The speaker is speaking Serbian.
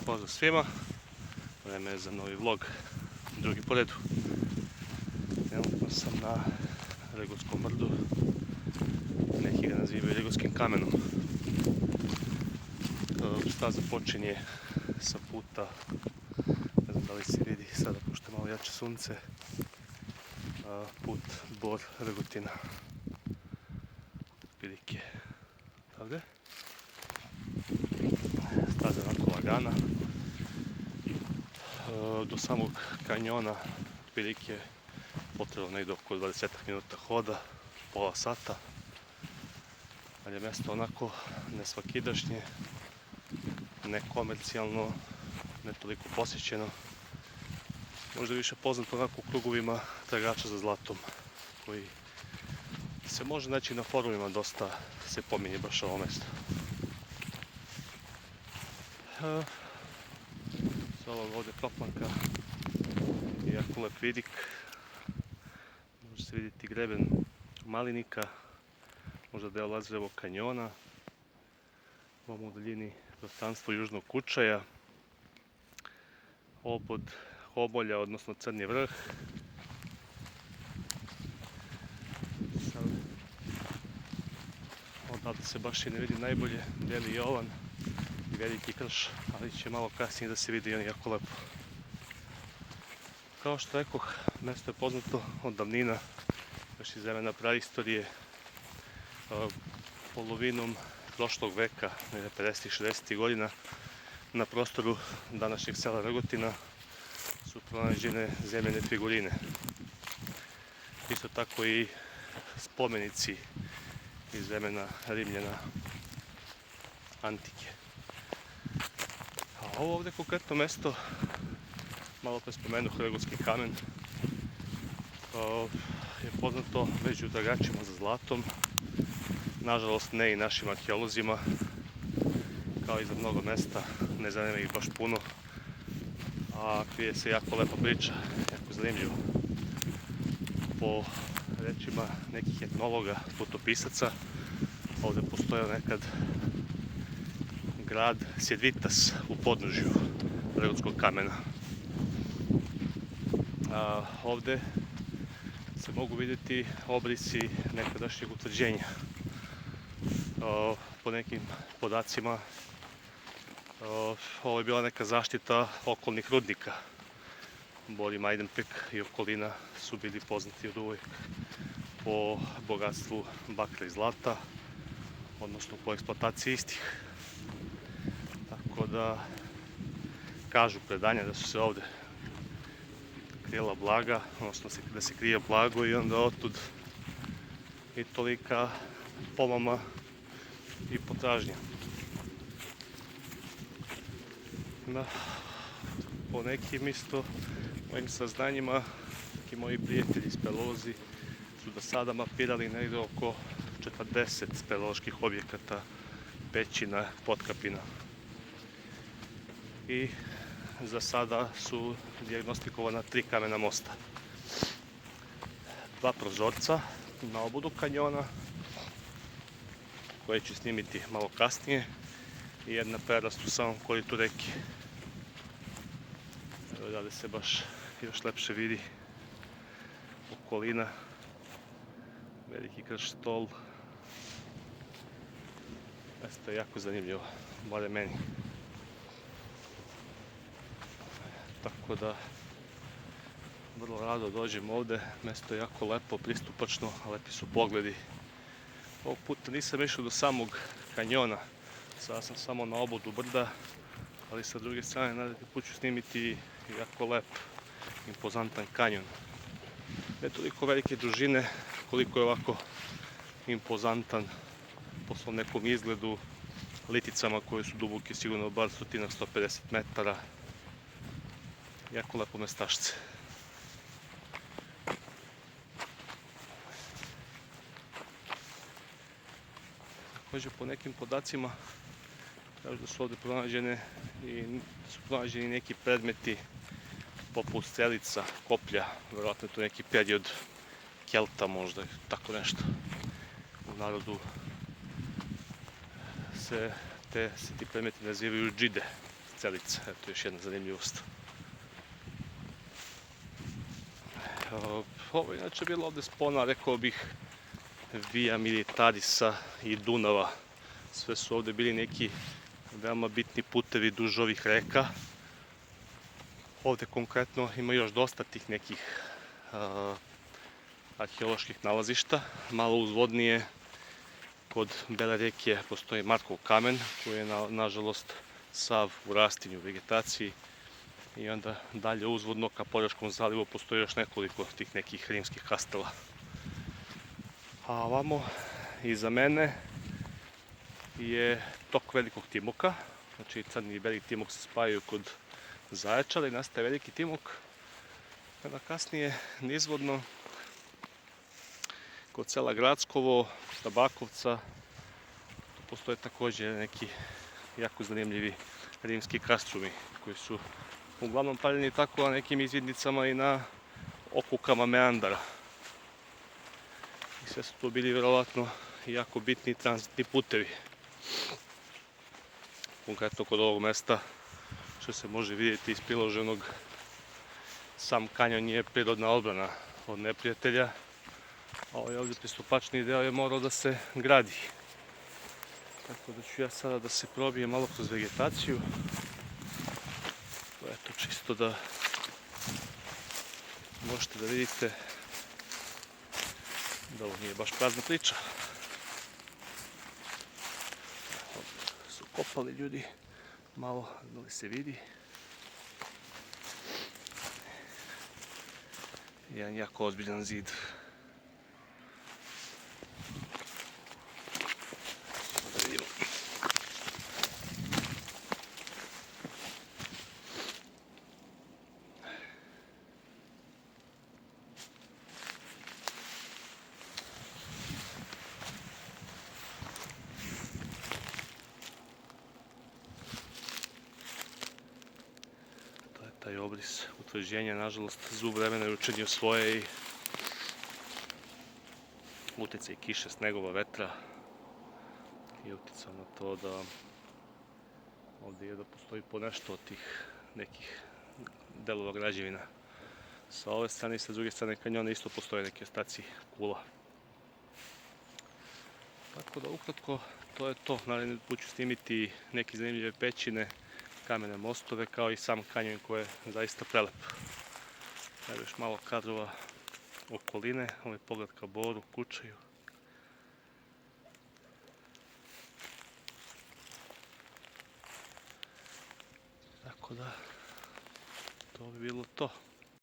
Pozdrav svima, vreme je za novi vlog, drugi po redu. Trenutno sam na Regotskom brdu, neki ga nazivaju Regotskim kamenom. Staza počinje sa puta, ne znam da li se vidi sada pošto je malo jače sunce, put Bor-Regotina. Prilike ovdje. Staza je onako lagana. Do samog kanjona otprilike potrebno negdje oko 20 minuta hoda, pola sata. Ali je mjesto onako nesvakidašnje, nekomercijalno, ne toliko posjećeno. Možda više poznato onako u krugovima tragača za zlatom, koji se može naći na forumima, dosta se pominje baš ovo mjesto. S ovog ovdje proplanka je jako lep vidik. Može se vidjeti greben Malinika, možda deo Lazarevog kanjona, ovom u daljini prostranstvo Južnog Kučaja, obod Hobolja, odnosno Crni vrh. Odavde se baš i ne vidi najbolje, Beli Jovan i Veliki krš, ali će malo kasnije da se vidi i on jako lepo. Kao što rekoh, mjesto je poznato od davnina, još iz vremena praistorije. Polovinom prošlog veka, 50-60 godina, na prostoru današnjeg sela Regotina su pronađene zemljene figurine. Isto tako i spomenici iz vremena Rimljana antike. A ovo ovdje konkretno mjesto, malo pre spomenuh Regotski kamen, je poznato među tragačima za zlatom. Nažalost ne i našim arheolozima, kao i za mnogo mjesta, ne zanima ih baš puno, a krije se jako lepa priča, jako zanimljivo. Po rečima nekih etnologa, putopisaca, ovdje postojao nekad grad Sjedvitas u podnožju Regotskog kamena. Ovdje se mogu vidjeti obrisi nekadašnjeg utvrđenja. Po nekim podacima ovo je bila neka zaštita okolnih rudnika. Bor i Majdanpek i okolina su bili poznati od uvijek po bogatstvu bakra i zlata, odnosno po eksploataciji istih. Tako da kažu predanja da su se ovdje krijela blaga, odnosno da se krije blago i onda otud i tolika pomama i potražnja. Po nekim isto mojim saznanjima, neki moji prijatelji speleolozi su do sada mapirali negdje oko 40 speleoloških objekata, pećina, potkapina. I za sada su dijagnostikovana 3 kamena mosta. 2 prozorca na obodu kanjona, koje ću snimiti malo kasnije, i jedna perast u samom koritu reke. Ovdje se baš još lepše vidi okolina, Veliki krš, Stol. Mjesto je jako zanimljivo, bare meni. Tako da vrlo rado dođem ovdje, mjesto je jako lepo, pristupačno, lepi su pogledi. Ovog puta nisam išao do samog kanjona, sada sam samo na obodu brda, ali sa druge strane naredni put ću snimiti jako lep, impozantan kanjon. Ne toliko velike dužine koliko je ovako impozantan po svom nekom izgledu, liticama koje su duboke sigurno bar 100-150 metara. Jako lepo mestašce. Također po nekim podacima kažu da su ovdje pronađeni neki predmeti poput strelica, koplja, vjerojatno je to neki period Kelta možda, tako nešto. U narodu se ti predmeti nazivaju džide. celica. Eto još jedna zanimljivost. Ovo je inače bilo ovde spona, rekao bih, Via Militarisa i Dunava. Sve su ovde bili neki veoma bitni putevi duž ovih reka. Ovde konkretno ima još dosta tih nekih arheoloških nalazišta. Malo uzvodnije kod Bele reke postoji Markov kamen koji je nažalost sav u rastinju, vegetaciji. I onda dalje uzvodno ka Požeškom zalivu postoji još nekoliko tih nekih rimskih kastela. A ovamo iza mene je tok Velikog Timoka. Znači Crni i Veliki Timok se spajaju kod Zaječara i nastaje Veliki Timok. Kada kasnije nizvodno kod sela Grackovo, Tabakovca, tu postoje također neki jako zanimljivi rimski kastrumi koji su uglavnom pravljeni tako na nekim izvidnicama i na okukama meandara. I sve su to bili vjerovatno jako bitni tranzitni putevi. Konkretno kod ovog mesta, što se može vidjeti iz priloženog, sam kanjon je prirodna odbrana od neprijatelja, a ovaj ovdje pristupačni deo je morao da se gradi. Tako da ću ja sada da se probijem malo kroz vegetaciju. Eto, čisto da možete da vidite da ovo nije baš prazna priča. Su kopali ljudi malo, da li se vidi. Jedan jako ozbiljan zid. Da vidimo. Taj obris utvrđenja, nažalost, zub vremena je učinio svoje i utjecaj kiše, snegova, vetra je utjecao na to da ovdje je da postoji po nešto od tih nekih delova građevina. Sa ove strane i sa druge strane kanjona isto postoje neke ostaci kula. Tako da ukratko to je to. Naravno put ću snimiti neke zanimljive pećine, kamene mostove, kao i sam kanjon koji je zaista prelep. Evo još malo kadrova okoline, ovaj pogled ka Boru, Kučaju. Tako da, to bi bilo to.